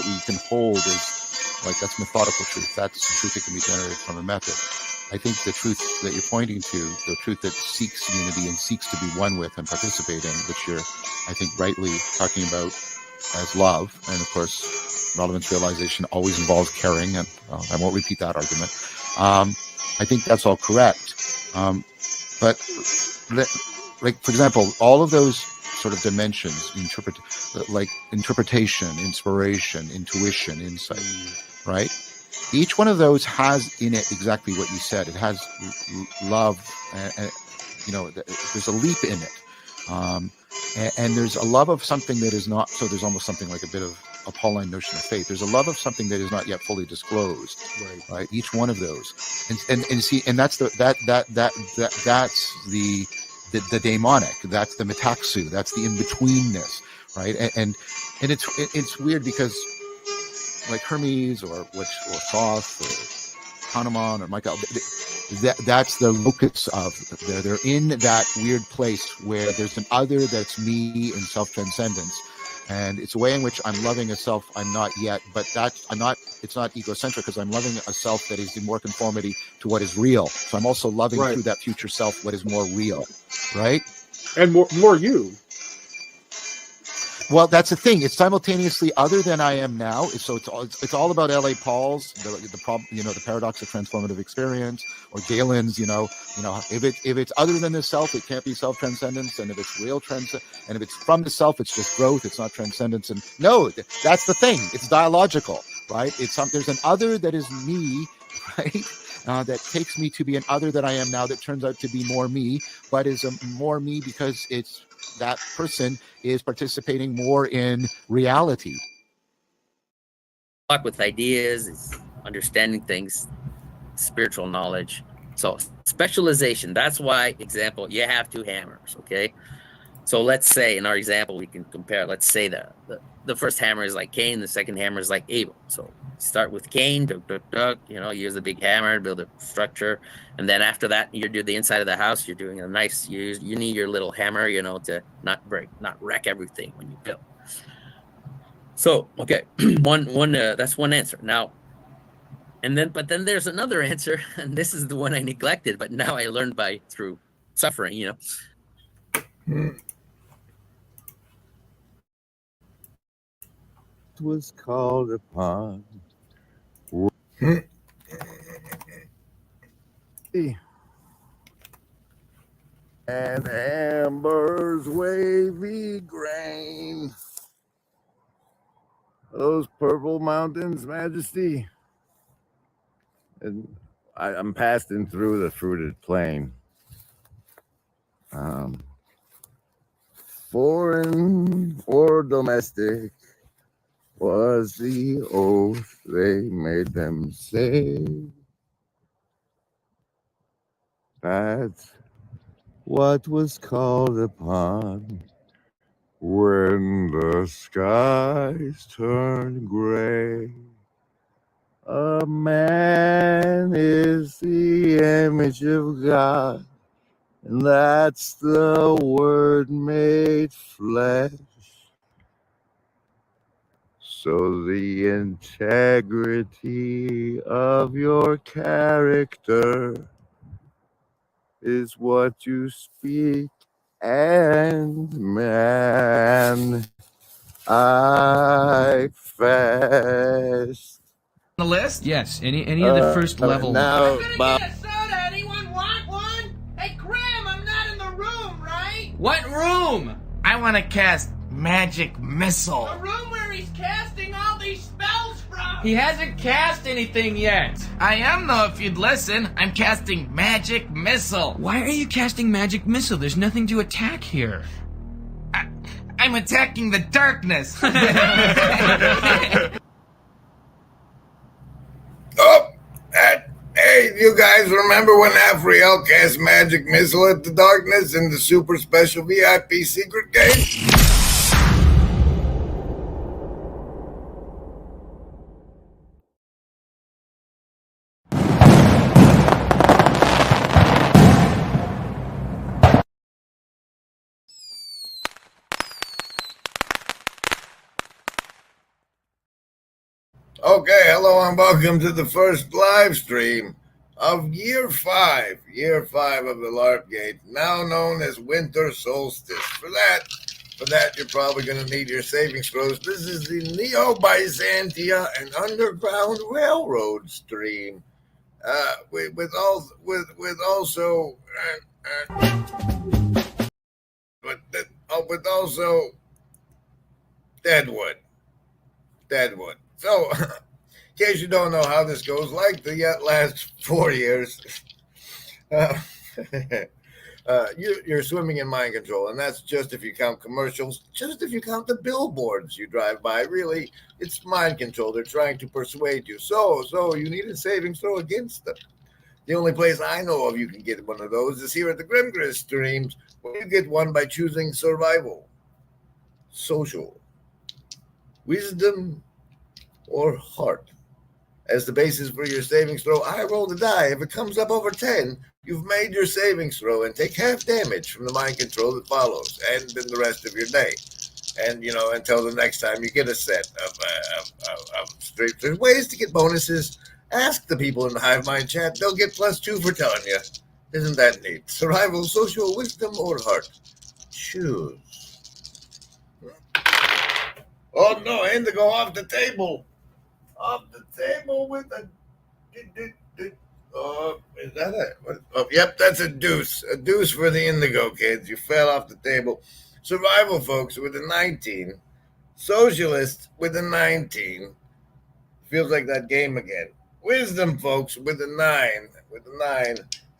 that we can hold is like, that's methodical truth. That's the truth that can be generated from a method. I think the truth that you're pointing to, the truth that seeks unity and seeks to be one with and participate in, which you're, I think, rightly talking about as love. And of course, relevance realization always involves caring. And I won't repeat that argument. I think that's all correct. But like, for example, all of those sort of dimensions, like interpretation, inspiration, intuition, insight, right? Each one of those has in it exactly what you said. It has love, there's a leap in it. And there's a love of something that is not, so there's almost something like a bit of a Pauline notion of faith. There's a love of something that is not yet fully disclosed, right? Each one of those, and see, and that's that's the daemonic, that's the metaxu, that's the in-betweenness, right? And it's weird because like Hermes or Thoth or Hanuman or Michael, that's the locus of, they're in that weird place where there's an other that's me in self-transcendence. And it's a way in which I'm loving a self I'm not yet, but it's not egocentric because I'm loving a self that is in more conformity to what is real. So I'm also loving through that future self what is more real, right? And more you. Well, that's the thing. It's simultaneously other than I am now. So it's all about L.A. Paul's the problem, the paradox of transformative experience, or Galen's, if it's other than the self, it can't be self-transcendence, and if it's real and if it's from the self, it's just growth. It's not transcendence. And no, that's the thing. It's dialogical, right? There's an other that is me, right? That takes me to be an other that I am now. That turns out to be more me, but is a more me because it's that person is participating more in reality. Talk with ideas, is understanding things, spiritual knowledge. So specialization, that's why, example, you have two hammers, okay? So let's say in our example, we can compare, let's say the first hammer is like Cain, the second hammer is like Abel. So start with Cain, use a big hammer to build a structure. And then after that, you do the inside of the house, you're doing a nice, you need your little hammer, to not wreck everything when you build. So, okay, that's one answer. Now, but then there's another answer, and this is the one I neglected, but now I learned through suffering, was called upon. And amber's wavy grain. Those purple mountains, Majesty. And I'm passing through the fruited plain. Foreign or domestic was the oath they made them say. That's what was called upon when the skies turned gray. A man is the image of God, and that's the word made flesh. So the integrity of your character is what you speak, and man, I fast. The list? Yes, any of the first level. Now, I'm gonna get a soda. Anyone want one? Hey, Graham, I'm not in the room, right? What room? I want to cast magic missile. The room where he's casting all these spells from. He hasn't cast anything yet. I am, though, if you'd listen. I'm casting magic missile. Why are you casting magic missile? There's nothing to attack here. I'm attacking the darkness. Hey, you guys remember when Afriel cast magic missile at the darkness in the super special VIP secret gate? Okay, hello and welcome to the first live stream of year 5 of the LARP Gate, now known as Winter Solstice. For that, you're probably going to need your savings throws. This is the Neobyzantia and Underground Railroad stream, with also Deadwood. So, in case you don't know how this goes, like the last 4 years, you're swimming in mind control, and that's just if you count commercials, just if you count the billboards you drive by. Really, it's mind control. They're trying to persuade you. So you need a savings throw against them. The only place I know of you can get one of those is here at the Grimgris streams, where you get one by choosing survival, social, wisdom, or heart as the basis for your savings throw. I roll the die. If it comes up over 10, you've made your savings throw and take half damage from the mind control that follows, and then the rest of your day. And, until the next time you get a set of streams. There's ways to get bonuses. Ask the people in the Hive Mind chat. They'll get +2 for telling you. Isn't that neat? Survival, social, wisdom, or heart. Choose. Oh, no, Indigo off the table. Off the table with a... is that it? Oh, yep, that's a deuce. A deuce for the Indigo kids. You fell off the table. Survival folks with a 19. Socialist with a 19. Feels like that game again. Wisdom folks with a 9.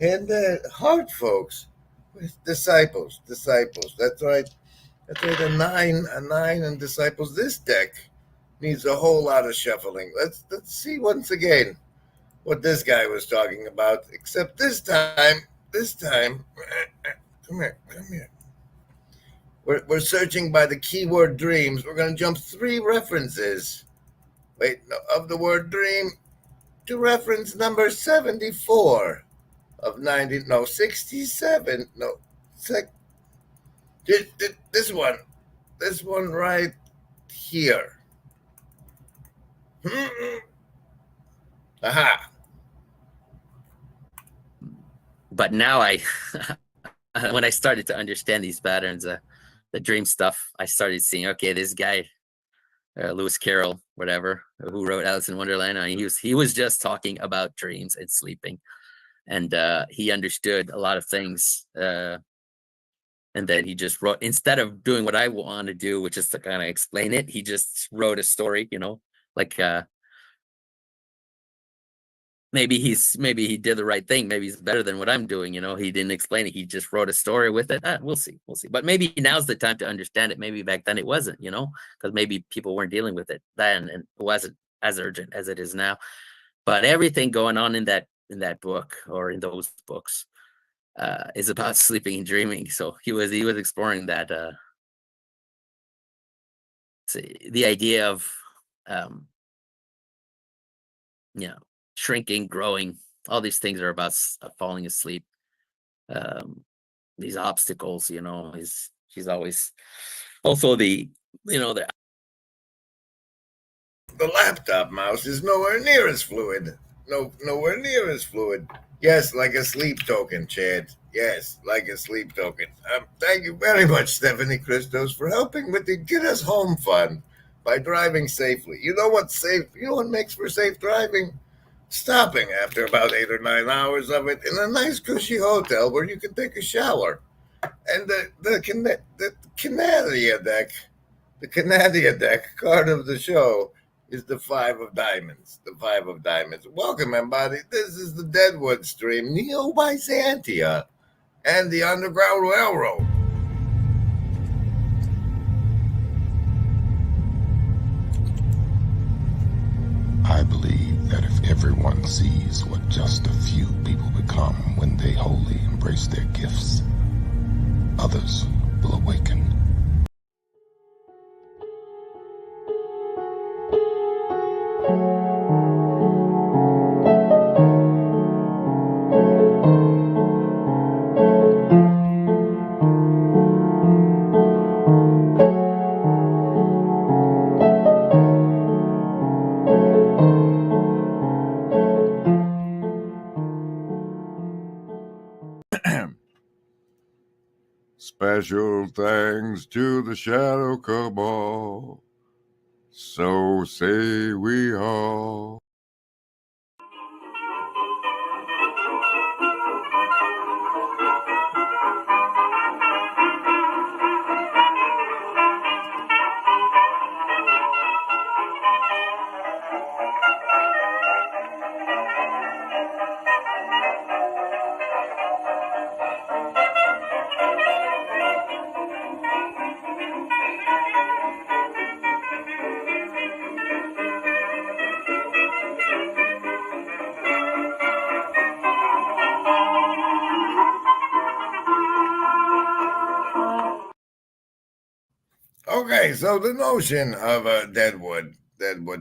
And heart folks with disciples. That's right. A 9 and disciples. This deck needs a whole lot of shuffling. Let's see once again what this guy was talking about. Except this time, come here. We're searching by the keyword dreams. We're going to jump 3 references. Of the word dream to reference number 74 of 90. No, 67. No, this one right here. Aha. But now when I started to understand these patterns, the dream stuff, I started seeing, okay, this guy, Lewis Carroll, whatever, who wrote Alice in Wonderland, he was just talking about dreams and sleeping, and he understood a lot of things, and then he just wrote, instead of doing what I want to do, which is to kind of explain it, he just wrote a story, like maybe he did the right thing. Maybe he's better than what I'm doing. He didn't explain it. He just wrote a story with it. We'll see. But maybe now's the time to understand it. Maybe back then it wasn't, because maybe people weren't dealing with it then, and it wasn't as urgent as it is now. But everything going on in that book, or in those books, is about sleeping and dreaming. So he was exploring that. The idea of shrinking, growing, all these things are about falling asleep. These obstacles, she's always also the laptop mouse is nowhere near as fluid. Nowhere near as fluid. Yes, like a sleep token, Chad. Yes, like a sleep token. Thank you very much, Stephanie Christos, for helping with the Get Us Home Fund by driving safely. You know what makes for safe driving? Stopping after about 8 or 9 hours of it in a nice cushy hotel where you can take a shower. And the Canadia deck card of the show is the 5 of diamonds. Welcome, everybody. This is the Deadwood stream, Neobyzantia, and the Underground Railroad. I believe that if everyone sees what just a few people become when they wholly embrace their gifts, others will awaken. Special thanks to the Shadow Cabal. So say we all. Okay, so the notion of a deadwood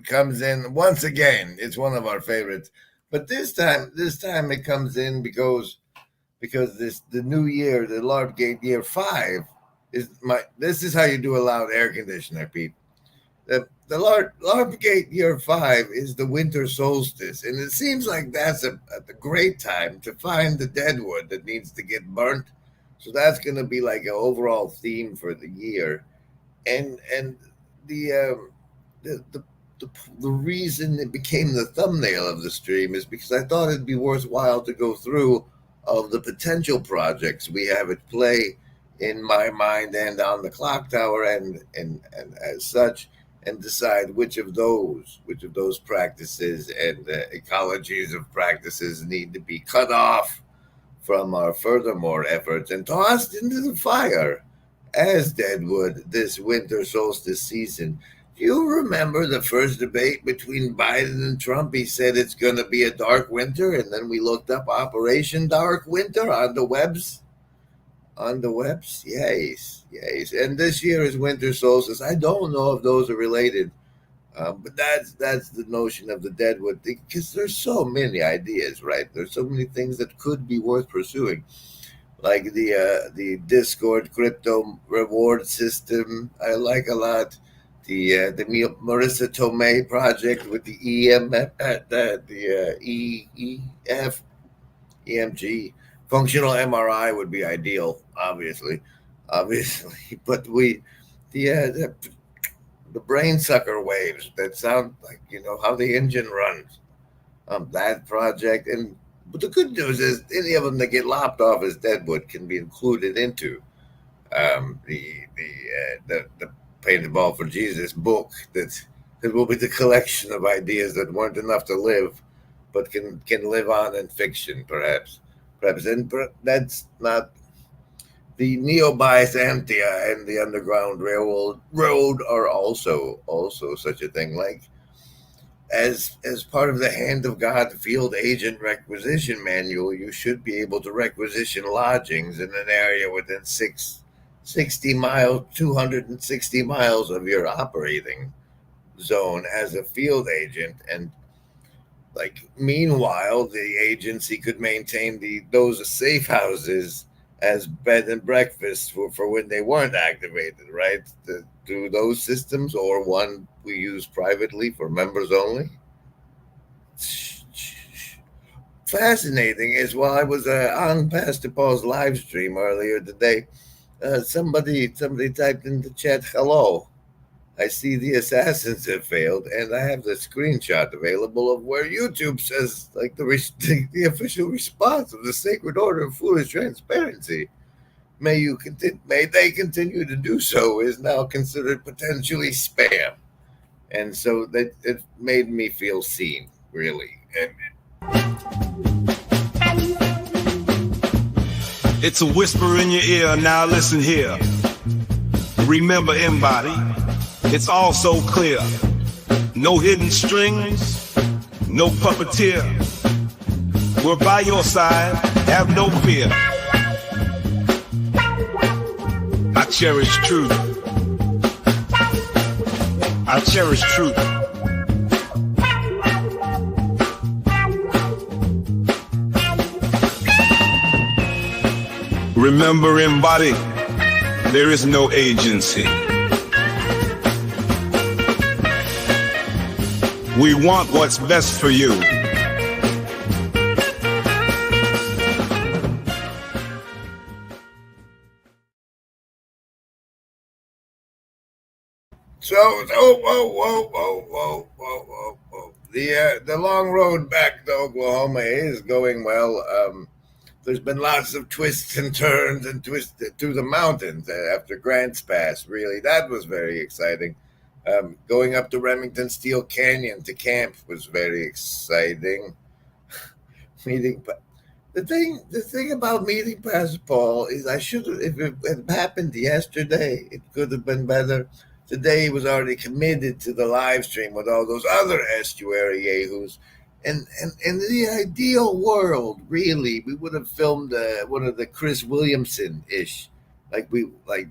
comes in once again. It's one of our favorites, but this time it comes in because the new year, the LARP Gate year 5 is my. This is how you do a loud air conditioner, Pete. The LARP Gate year 5 is the winter solstice, and it seems like that's a great time to find the deadwood that needs to get burnt. So that's going to be like an overall theme for the year. And the reason it became the thumbnail of the stream is because I thought it'd be worthwhile to go through of the potential projects we have at play in my mind and on the clock tower and as such, and decide which of those practices and ecologies of practices need to be cut off from our furthermore efforts and tossed into the fire as deadwood this winter solstice season. Do you remember the first debate between Biden and Trump? He said it's going to be a dark winter, and then we looked up Operation Dark Winter on the webs. Yes. And this year is winter solstice. I don't know if those are related, but that's the notion of the deadwood, because there's so many ideas, right? There's so many things that could be worth pursuing. Like the Discord crypto reward system, I like a lot. The Marissa Tomei project with the EMG functional MRI would be ideal, obviously. But the brain sucker waves that sound like how the engine runs. That project. But the good news is any of them that get lopped off as deadwood can be included into the Painted Ball for Jesus book that will be the collection of ideas that weren't enough to live, but can live on in fiction, perhaps. And that's not the Neobyzantia and the Underground Railroad are also such a thing. Like as part of the Hand of God Field Agent Requisition Manual, you should be able to requisition lodgings in an area within 260 miles of your operating zone as a field agent. And meanwhile, the agency could maintain those safe houses as bed and breakfast for when they weren't activated, right? Through those systems, or one we use privately for members only. Fascinating is while I was on Pastor Paul's live stream earlier today, somebody typed in the chat, "Hello, I see the assassins have failed," and I have the screenshot available of where YouTube says the official response of the Sacred Order of Foolish Transparency. May they continue to do so is now considered potentially spam, and so that it made me feel seen, really. It's a whisper in your ear, now listen here. Remember, embody, it's all so clear. No hidden strings, no puppeteer. We're by your side, have no fear. I cherish truth. I cherish truth. Remember, embody, there is no agency. We want what's best for you. So, whoa. The long road back to Oklahoma is going well. There's been lots of twists and turns and twists through the mountains after Grants Pass. Really, that was very exciting. Going up to Remington Steel Canyon to camp was very exciting. Meeting, the thing about meeting Pastor Paul is I should have, if it had happened yesterday, it could have been better. Today he was already committed to the live stream with all those other estuary yahoos. And in the ideal world, really, we would have filmed one of the Chris Williamson-ish, like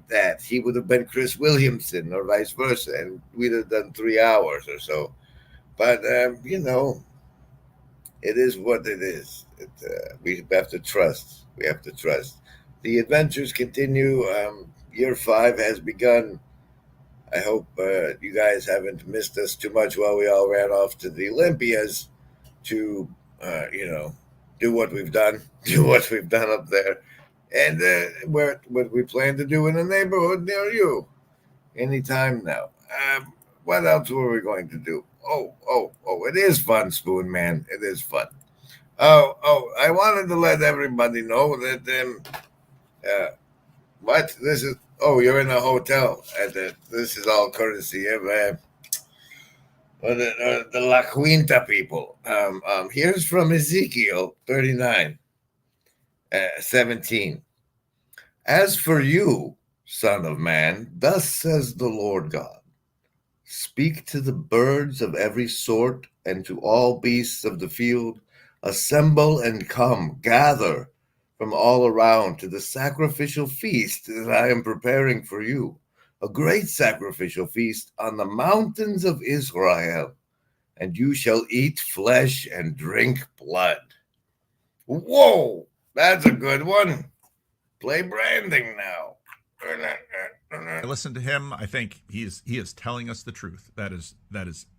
that. He would have been Chris Williamson or vice versa, and we'd have done 3 hours or so. But, it is what it is. We have to trust. We have to trust. The adventures continue. Year 5 has begun. I hope you guys haven't missed us too much while we all ran off to the Olympias to, do what we've done up there. And what we plan to do in the neighborhood near you anytime now. What else were we going to do? Oh, it is fun, Spoon Man. It is fun. Oh, I wanted to let everybody know that, what? This is, you're in a hotel. This is all courtesy of the La Quinta people. Here's from Ezekiel 39, 17. As for you, son of man, thus says the Lord God, speak to the birds of every sort and to all beasts of the field, assemble and come, gather from all around to the sacrificial feast that I am preparing for you, a great sacrificial feast on the mountains of Israel, and you shall eat flesh and drink blood. Whoa, that's a good one. Play branding now. I listen to him. I think he is telling us the truth. That is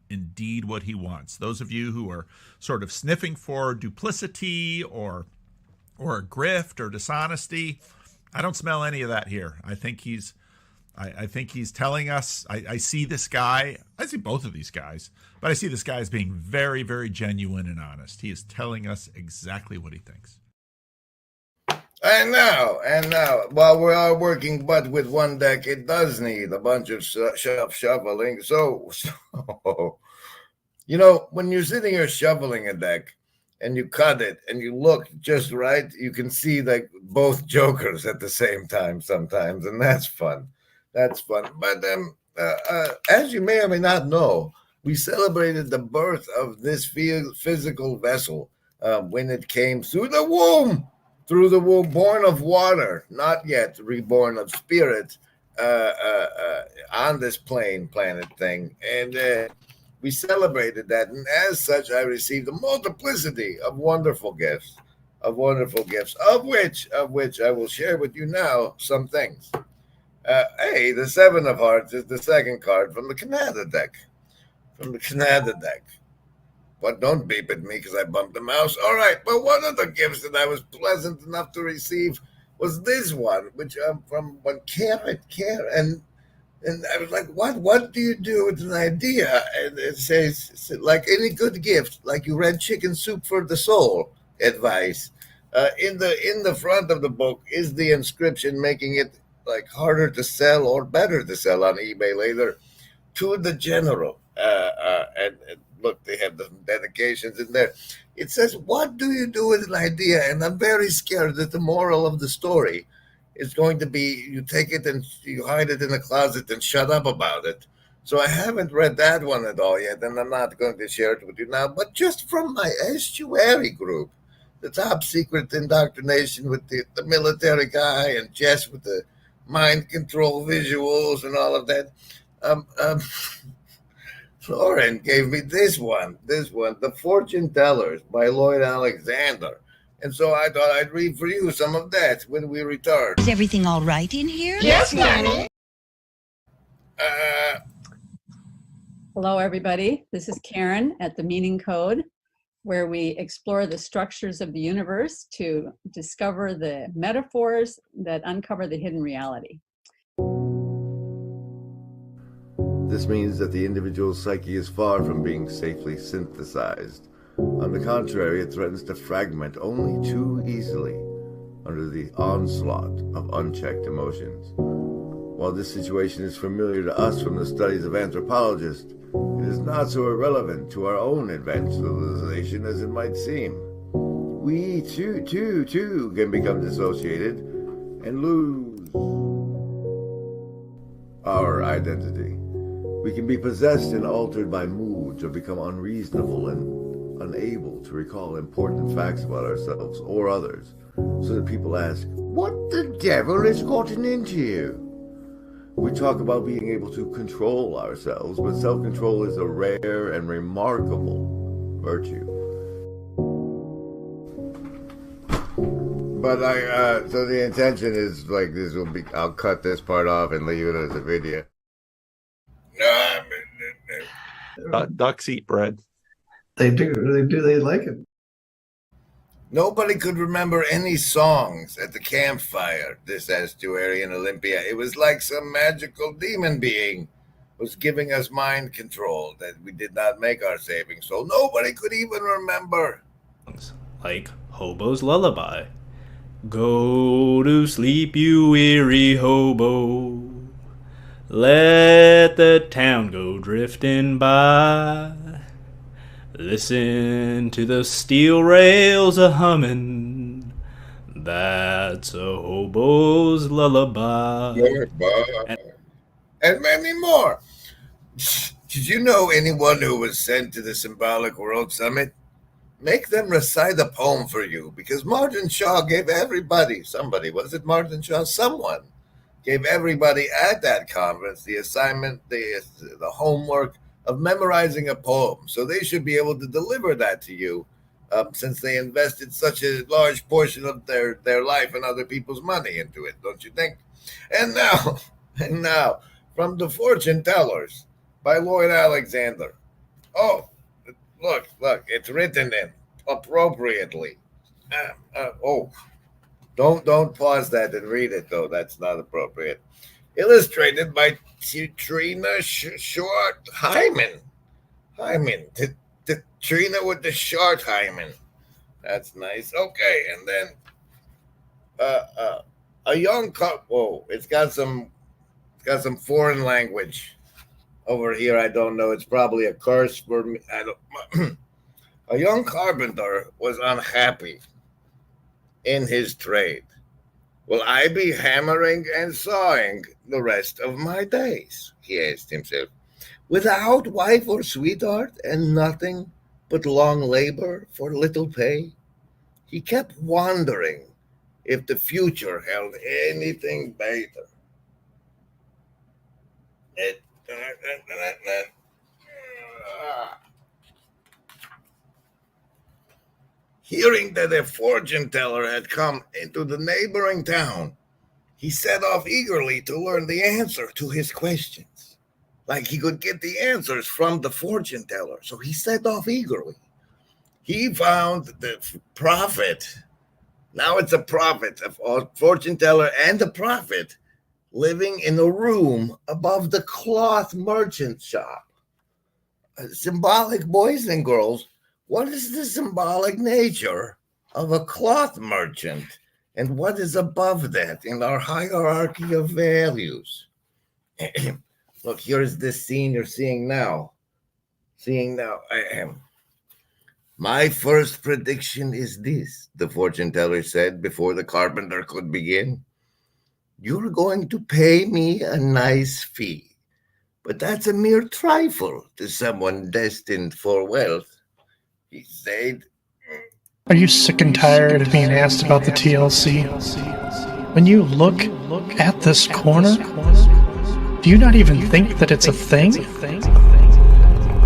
indeed what he wants. Those of you who are sort of sniffing for duplicity or grift or dishonesty, I don't smell any of that here. I think he's telling us. I see this guy. I see both of these guys, but I see this guy as being very, very genuine and honest. He is telling us exactly what he thinks. And now, while we are working but with one deck, it does need a bunch of shoveling. So, when you're sitting here shoveling a deck and you cut it and you look just right, you can see like both jokers at the same time sometimes, and that's fun. That's fun. But as you may or may not know, we celebrated the birth of this physical vessel when it came through the womb, born of water, not yet reborn of spirit, on this planet thing. And we celebrated that. And as such, I received a multiplicity of wonderful gifts, of which I will share with you now some things. The 7 of Hearts is the second card from the Canada deck. But don't beep at me because I bumped the mouse. All right. Well, one of the gifts that I was pleasant enough to receive was this one, which from one Karen, and I was like, what do you do with an idea? And it says, like any good gift, like you read Chicken Soup for the Soul advice. In the front of the book is the inscription, making it like harder to sell or better to sell on eBay later, to the general. And look, they have the dedications in there. It says, what do you do with an idea? And I'm very scared that the moral of the story is going to be you take it and you hide it in a closet and shut up about it. So I haven't read that one at all yet, and I'm not going to share it with you now. But just from my estuary group, the top secret indoctrination with the military guy and Jess with the mind control visuals and all of that, Lauren gave me this one, The Fortune Tellers by Lloyd Alexander. And so I thought I'd read for you some of that when we return. Is everything all right in here? Yes, Nanny. Hello, everybody. This is Karen at The Meaning Code, where we explore the structures of the universe to discover the metaphors that uncover the hidden reality. This means that the individual's psyche is far from being safely synthesized. On the contrary, it threatens to fragment only too easily under the onslaught of unchecked emotions. While this situation is familiar to us from the studies of anthropologists, it is not so irrelevant to our own advanced civilization as it might seem. We too can become dissociated and lose our identity. We can be possessed and altered by moods or become unreasonable and unable to recall important facts about ourselves or others, so that people ask, "What the devil has gotten into you?" We talk about being able to control ourselves, but self-control is a rare and remarkable virtue. But so the intention is like this will be, I'll cut this part off and leave it as a video. Ducks eat bread. They do. They like it. Nobody could remember any songs at the campfire this estuarian Olympia. It was like some magical demon being was giving us mind control that we did not make our savings, so nobody could even remember. Like Hobo's Lullaby. Go to sleep, you weary hobo. Let the town go drifting by. Listen to the steel rails a-hummin'. That's a hobo's lullaby. And many more. Did you know anyone who was sent to the Symbolic World Summit? Make them recite a poem for you, because Martin Shaw gave everybody, was it Martin Shaw? Someone gave everybody at that conference the assignment, the homework of memorizing a poem. So they should be able to deliver that to you, since they invested such a large portion of their life and other people's money into it, don't you think? And now, from The Fortune Tellers by Lloyd Alexander. Oh, look, it's written in appropriately. Don't pause that and read it, though. That's not appropriate. Illustrated by Trina Short Hyman. The Trina with the short hymen. That's nice. Okay, and then a young couple. Whoa, it's got some foreign language over here. I don't know. It's probably a curse for me. I don't. A young carpenter was unhappy in his trade. Will I be hammering and sawing the rest of my days? He asked himself. Without wife or sweetheart and nothing but long labor for little pay? He kept wondering if the future held anything better. Hearing that a fortune teller had come into the neighboring town, he set off eagerly to learn the answer to his questions. Like he could get the answers from the fortune teller, so he set off eagerly. He found the prophet. Now it's a prophet, a fortune teller and a prophet, living in a room above the cloth merchant shop. Symbolic boys and girls, what is the symbolic nature of a cloth merchant, and what is above that in our hierarchy of values? Look, here's this scene you're seeing now. My first prediction is this, the fortune teller said before the carpenter could begin. You're going to pay me a nice fee, but that's a mere trifle to someone destined for wealth, he said. Are you sick and tired of being asked about the TLC? When you look at this corner, do you not even think that it's a thing?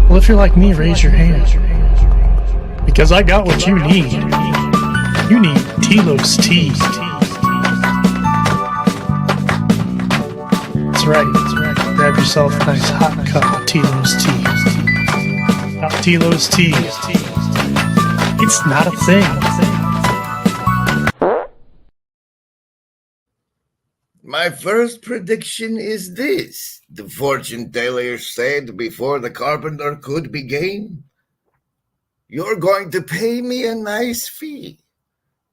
Well, if you're like me, raise your hand. Because I got what you need. You need Telos tea. That's right. Grab yourself a nice hot cup of Telos tea. Not Telos tea. It's not a thing. My first prediction is this. The fortune teller said before the carpenter could begin, "You're going to pay me a nice fee."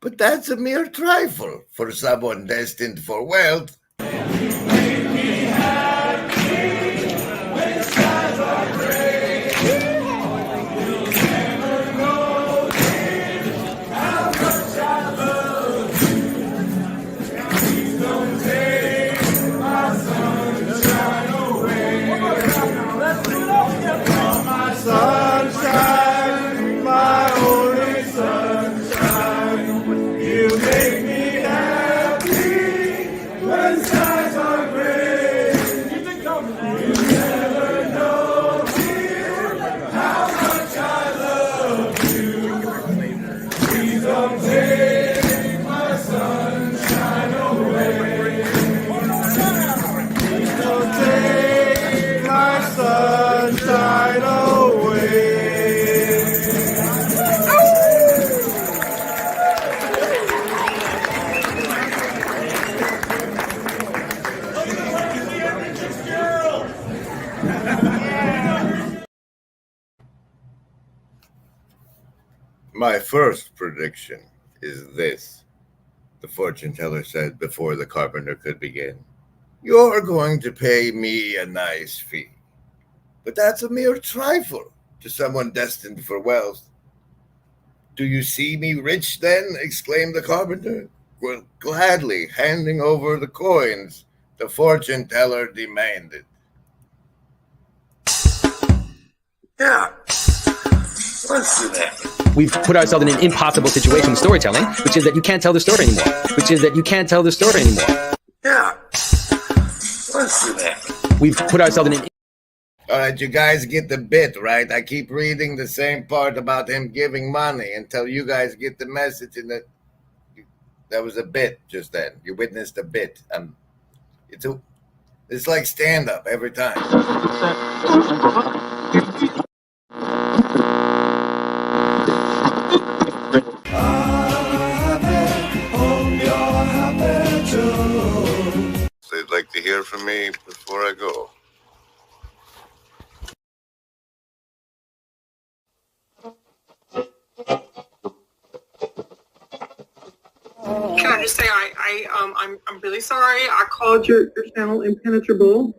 But that's a mere trifle for someone destined for wealth. Sunshine, my only sunshine. You make me happy when skies are gray. You never know, dear, how much I love you. Please don't take my sunshine away. Please don't take my sunshine away. My first prediction is this. The fortune teller said before the carpenter could begin, "You're going to pay me a nice fee." But that's a mere trifle to someone destined for wealth. "Do you see me rich then?" exclaimed the carpenter. Well, gladly handing over the coins the fortune teller demanded. Yeah. Let's do that. We've put ourselves in an impossible situation with storytelling, which is that you can't tell the story anymore. Yeah. Let's do that. We've put ourselves in an... All right, you guys get the bit, right? I keep reading the same part about him giving money until you guys get the message. That was a bit just then. You witnessed a bit. It's like stand-up every time. So you'd like to hear from me before I go? Can I just say I'm really sorry. I called your channel impenetrable.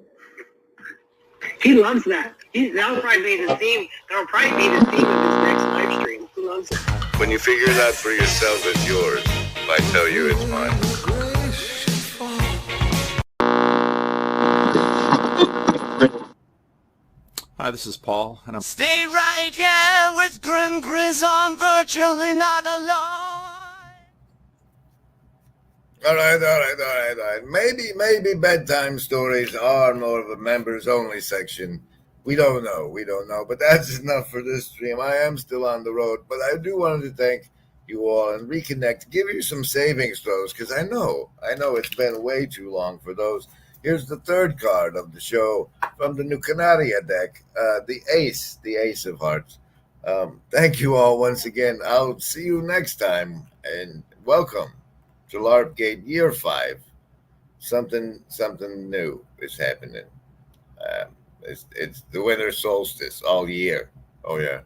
He loves that. That'll probably be the theme. That'll probably be the theme of his next live stream. He loves it. When you figure it out for yourself, it's yours. If I tell you, it's mine. Hi, this is Paul, and I'm... Stay right here with Grim Grizz on Virtually Not Alone. All right. Maybe bedtime stories are more of a members-only section. We don't know. But that's enough for this stream. I am still on the road, but I do want to thank you all and reconnect, give you some savings throws, because I know it's been way too long for those. Here's the third card of the show from the new Canaria deck, the Ace of Hearts. Thank you all once again. I'll see you next time, and welcome to LARP Gate Year 5. Something new is happening. It's the winter solstice all year. Oh yeah.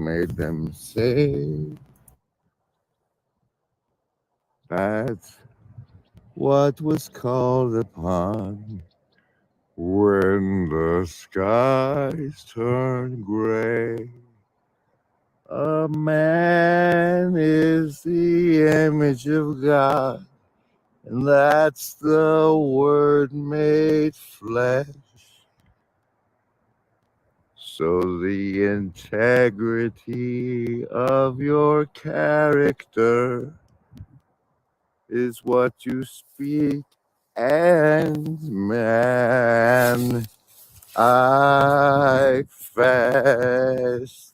made them say. That's what was called upon when the skies turn gray. A man is the image of God, and that's the word made flesh. So the integrity of your character is what you speak, and man, I fast.